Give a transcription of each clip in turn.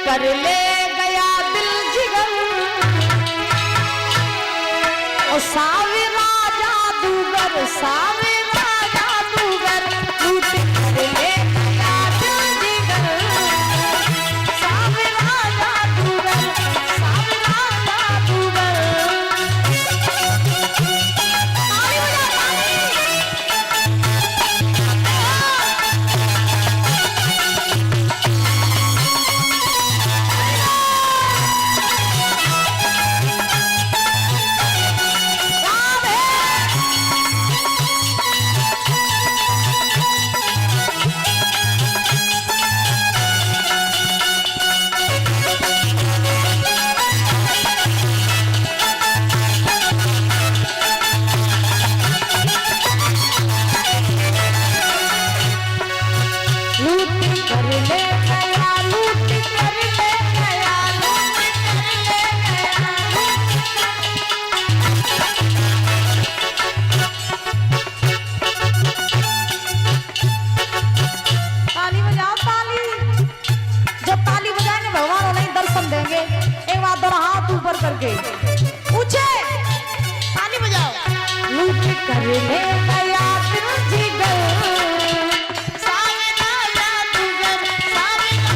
कर ले गया दिल जिगर ओ सावरा जादूगर सावरा जादूगर लूट कर ले गया दिल जिगर सावरा जादूगर सावरा जादूगर। करके पूछे ताली बजाओ लूट कर ले गया दिल जिगर सावरा जादूगर सावरा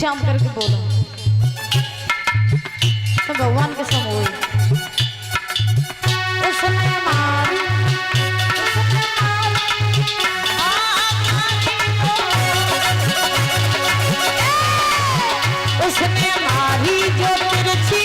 शाम करके बोलो तो भगवान के समूह उसने मारी उसने मारी जो तिरछी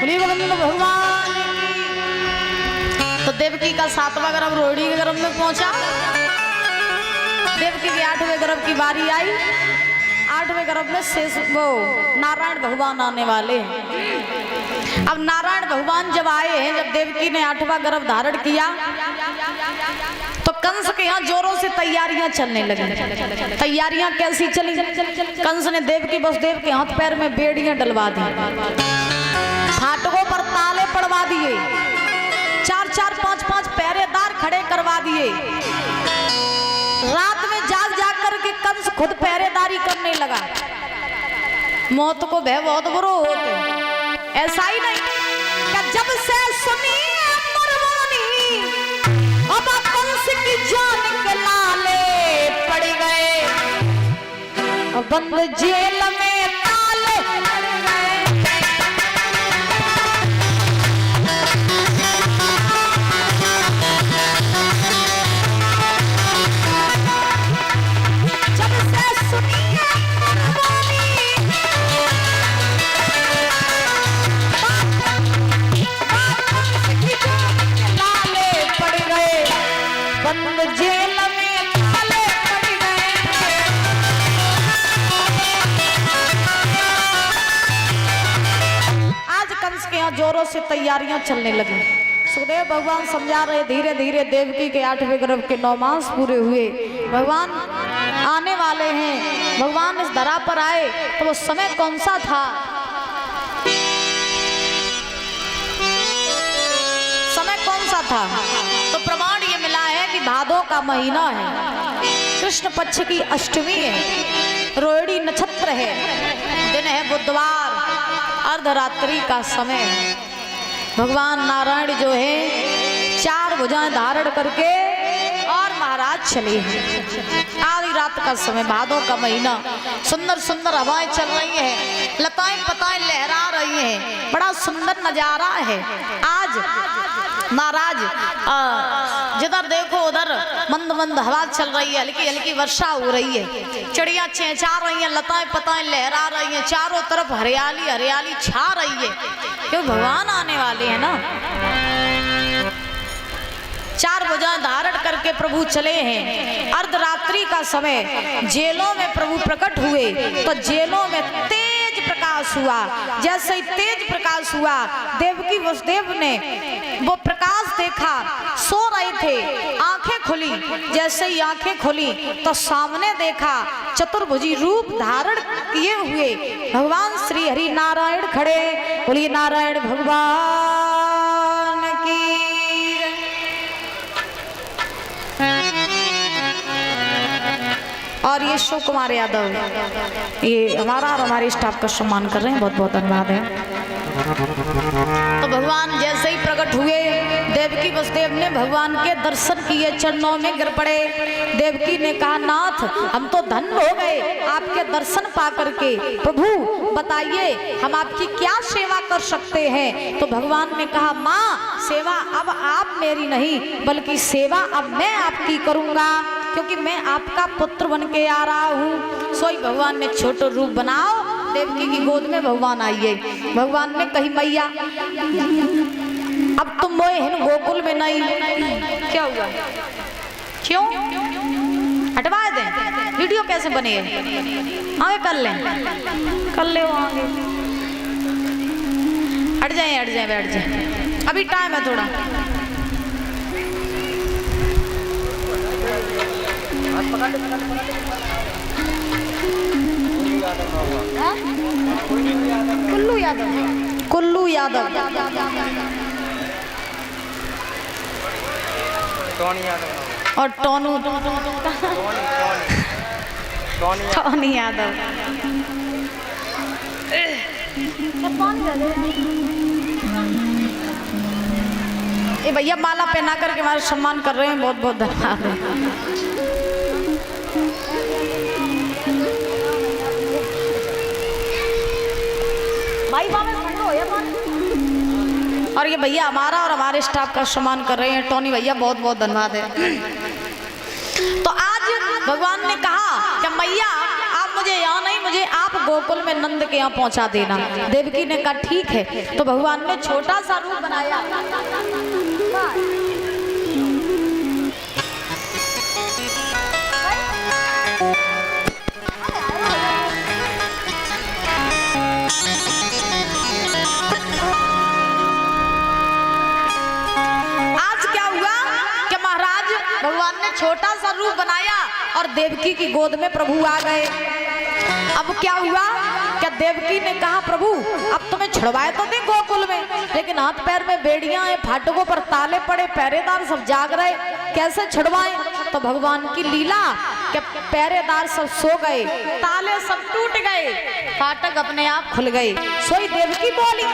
बोलिए गोविंद भगवान की। तो देवकी का 7वां गर्भ रोहिणी के गर्भ में पहुंचा। देवकी के 8वें गर्भ की बारी आई। 8वें गर्भ में शेष वो नारायण भगवान आने वाले हैं। अब नारायण भगवान जब आए हैं, जब देवकी ने 8वां गर्भ धारण किया तो कंस के यहाँ जोरों से तैयारियां चलने लगी। तैयारियां कैसी चली? कंस ने देवकी वसुदेव के हाथ पैर में बेड़ियां डलवा दी, फाटकों पर ताले पड़वा दिए, 4-4, 5-5 पहरेदार खड़े करवा दिए। रात में जाग जाग करके कंस खुद पहरेदारी करने लगा। मौत को भय बहुत बुरो होते। ऐसा ही नहीं कि जब से सुनी मरवानी अब कंस की जान के लाले पड़ गए, बंद जेल में ताले पड़ गए। जब से सुनी मरवानी बंद जेल में ताले पड़ गए। आज कंस के यहाँ जोरों से तैयारियां चलने लगी। सुखदेव भगवान समझा रहे, धीरे धीरे देवकी के 8वें गर्भ के 9 मास पूरे हुए। भगवान आने वाले हैं। भगवान इस धरा पर आए तो वो समय कौन सा था? समय कौन सा था? तो प्रमाण ये मिला है कि भादों का महीना है, कृष्ण पक्ष की अष्टमी है, रोहिणी नक्षत्र है, दिन है बुधवार, अर्धरात्रि का समय है। भगवान नारायण जो है 4 भुजाएं धारण करके और महाराज चले हैं। आधी रात का समय, भादों का महीना, सुंदर सुंदर हवाएं चल रही हैं, लताएं पताएं लहरा रही हैं, बड़ा सुंदर नजारा है। आज महाराज जिधर देखो उधर मंद मंद हवा चल रही है, हल्की हल्की वर्षा हो रही है, चिड़ियां चेंचा रही हैं, लताएं पताएं लहरा रही हैं, चारों तरफ हरियाली हरियाली छा रही है, क्योंकि भगवान आने वाले हैं ना। 4 भुजाएं धारण करके प्रभु चले हैं। अर्धरात्रि का समय, जेलों में प्रभु प्रकट हुए तो जेलों में तेज प्रकाश हुआ। जैसे ही तेज प्रकाश हुआ, देवकी वसुदेव ने वो प्रकाश देखा। सो रहे थे, आंखें खुली। जैसे ही आंखें खुली तो सामने देखा चतुर्भुजी रूप धारण किए हुए भगवान श्री हरि नारायण खड़े। बोलिए नारायण भगवान की। और ये शिव कुमार यादव, ये हमारा और हमारे स्टाफ का सम्मान कर रहे हैं, बहुत बहुत धन्यवाद है। तो भगवान जैसे ही प्रकट हुए, देवकी वसुदेव ने भगवान के दर्शन किए, चरणों में गिर पड़े। देवकी ने कहा, नाथ हम तो धन्य हो गए आपके दर्शन पा करके। प्रभु बताइए हम आपकी क्या सेवा कर सकते हैं? तो भगवान ने कहा, माँ सेवा अब आप मेरी नहीं बल्कि सेवा अब मैं आपकी करूँगा, क्योंकि मैं आपका पुत्र बन के आ रहा हूँ। सोई भगवान ने छोटा रूप बनाओ, देवकी की गोद में भगवान आइए। भगवान ने कही, मैया अब तुम मोए हैं गोकुल में नहीं। क्या हुआ? क्यों? हटवा दें? वीडियो कैसे बने? आगे कर लें, कर ले आगे। हट जाए बैठ जाए, अभी टाइम है थोड़ा। कुल्लू यादव, कुल्लू यादव, और टोनू, टोनी यादव। ये भैया माला पहना करके हमारा सम्मान कर रहे हैं, बहुत बहुत धन्यवाद है। और ये भैया हमारा और हमारे स्टाफ का सम्मान कर रहे हैं, टोनी भैया बहुत बहुत धन्यवाद है। तो आज भगवान ने कहा कि मैया आप मुझे यहाँ नहीं, मुझे आप गोकुल में नंद के यहाँ पहुंचा देना। देवकी ने कहा ठीक है। तो भगवान ने छोटा सा रूप बनाया। भगवान ने छोटा सा रूप बनाया और देवकी की गोद में प्रभु आ गए। अब क्या हुआ, क्या देवकी ने कहा प्रभु अब तुम्हें छुड़वाए तो दे गोकुल में, लेकिन हाथ पैर में बेड़ियां हैं, फाटकों पर ताले पड़े, पहरेदार सब जाग रहे, कैसे छुड़वाएं। तो भगवान की लीला कि पहरेदार सब सो गए, ताले सब टूट गए, फाटक अपने आप खुल गए। सोई देवकी बोली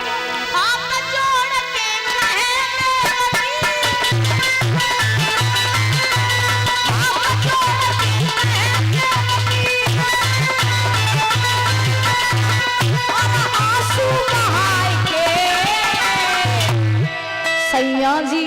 सैया जी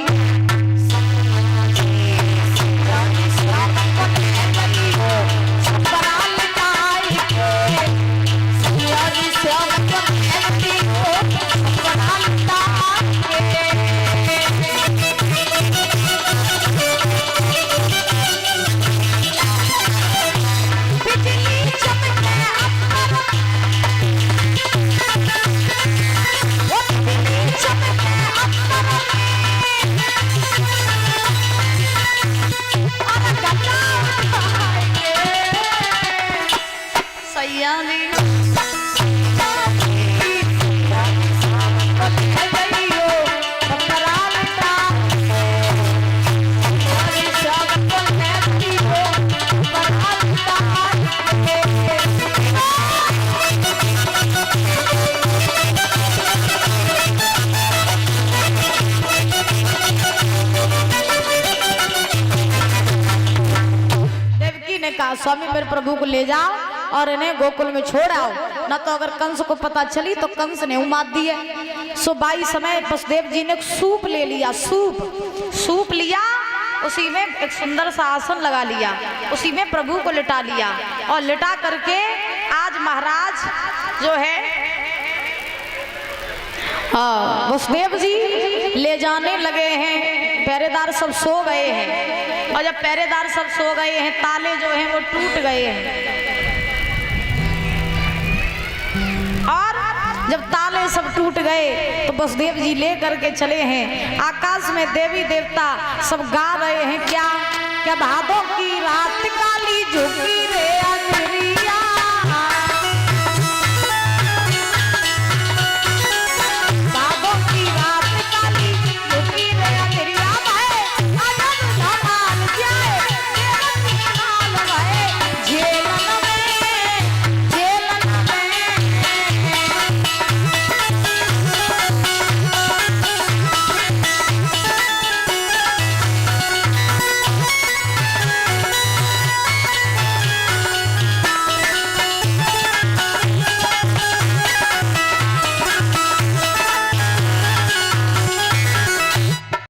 स्वामी मेरे प्रभु को ले जाओ और इन्हें गोकुल में छोड़ आओ, न तो अगर कंस को पता चली तो कंस ने उमाद दी है। सो बाई समय वसुदेव जी ने सूप ले लिया, सूप लिया, उसी में एक सुंदर सा आसन लगा लिया, उसी में प्रभु को लिटा लिया और लिटा करके आज महाराज जो है वसुदेव जी ले जाने लगे हैं। पहरेदार सब सो गए हैं और जब पहरेदार सब सो गए हैं ताले जो हैं वो टूट गए हैं और जब ताले सब टूट गए तो वसुदेव जी ले करके चले हैं। आकाश में देवी देवता सब गा रहे हैं क्या क्या भादों की रात काली झुकी रे